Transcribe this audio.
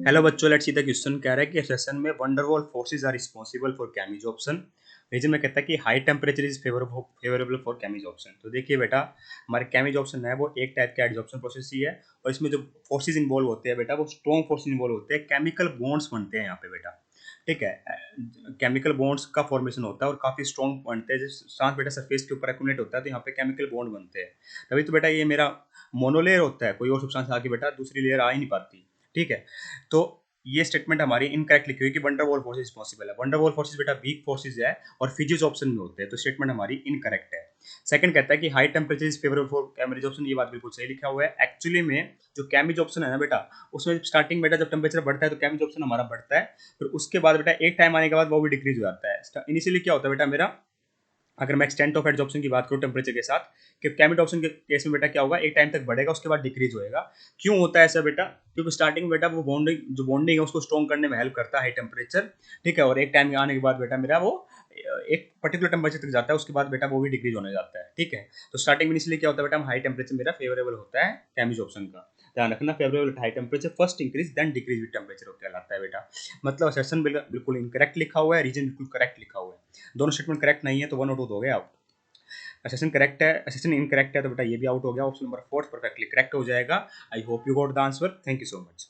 Hello बच्चों, let's see the question. कह रहा है कि सेशन में van der Waals forces are responsible for chemisorption. Reason में कहता है कि high temperature is favourable for chemisorption. तो देखिए बेटा, हमारे कैमिज ऑप्शन है वो एक टाइप का एडजॉर्प्शन प्रोसेस ही है, और इसमें जो फोर्सेज इन्वॉल्व होते हैं बेटा वो स्ट्रॉन्ग फोर्सेज इन्वॉल्व होते हैं। केमिकल बॉन्ड्स बनते हैं यहाँ पे बेटा, ठीक है। केमिकल बॉन्ड्स का फॉर्मेशन होता है और काफी स्ट्रॉन्ग बनते हैं। जैसे सांस बेटा सरफेस के ऊपर एक्यूमुलेट होता है तो यहाँ पे केमिकल बॉन्ड बनते हैं। तभी तो बेटा ये मेरा मोनोलेयर होता है, कोई और सब्सटेंस आके बेटा दूसरी लेयर आ ही नहीं पाती, ठीक है। तो ये स्टेटमेंट हमारी इनकरेक्ट लिखी हुई कि वंडरवॉल फोर्सेस पॉसिबल है। वंडरवॉल फोर्सेस बेटा वीक फोर्सेस है और फिजिक्स ऑप्शन में होते हैं, तो स्टेटमेंट हमारी इनकरेक्ट है। सेकंड कहता है कि high temperature is favourable for chemisorption. ये बात बिल्कुल सही लिखा हुआ है। एक्चुअली में जो कैमिज ऑप्शन है ना बेटा, उसमें स्टार्टिंग बेटा जब टेम्परेचर बढ़ता है तो कैमिज ऑप्शन हमारा बढ़ता है, फिर उसके बाद बेटा एक टाइम आने के बाद वो भी डिक्रीज हो जाता है। इनिशियली क्या होता है बेटा मेरा, अगर मैं एक्सटेंट ऑफ एडजॉर्प्शन की बात करूँ टेम्परेचर के साथ, कि कैमिड ऑप्शन के केस में बेटा क्या होगा, एक टाइम तक बढ़ेगा उसके बाद डिक्रीज होएगा। क्यों होता है ऐसा बेटा? क्योंकि स्टार्टिंग में बेटा वो बॉन्डिंग जो बॉन्डिंग है उसको स्ट्रॉन्ग करने में हेल्प करता है हाई टेम्परेचर, ठीक है। और एक टाइम आने के बाद बेटा मेरा वो एक पर्टिकुलर टेम्परेचर तक जाता है, उसके बाद बेटा वो भी डिक्रीज होने जाता है, ठीक है। तो स्टार्टिंग में इसलिए क्या होता है बेटा, हाई टेम्परेचर मेरा फेवरेबल होता है कैमिज ऑप्शन का। ध्यान रखना, favourable high temperature first increase then decrease with temperature कहलाता है बेटा। मतलब सेशन बिल्कुल इनकरेक्ट लिखा हुआ है, रीजन बिल्कुल करेक्ट लिखा हुआ है। दोनों स्टेटमेंट करेक्ट नहीं है तो 1 और 2 हो गया आउट। असेसन करेक्ट है, असेसन इनकरेक्ट है तो बेटा ये भी आउट हो गया। ऑप्शन नंबर 4 परफेक्टली करेक्ट हो जाएगा। I hope you got the answer. Thank you so much.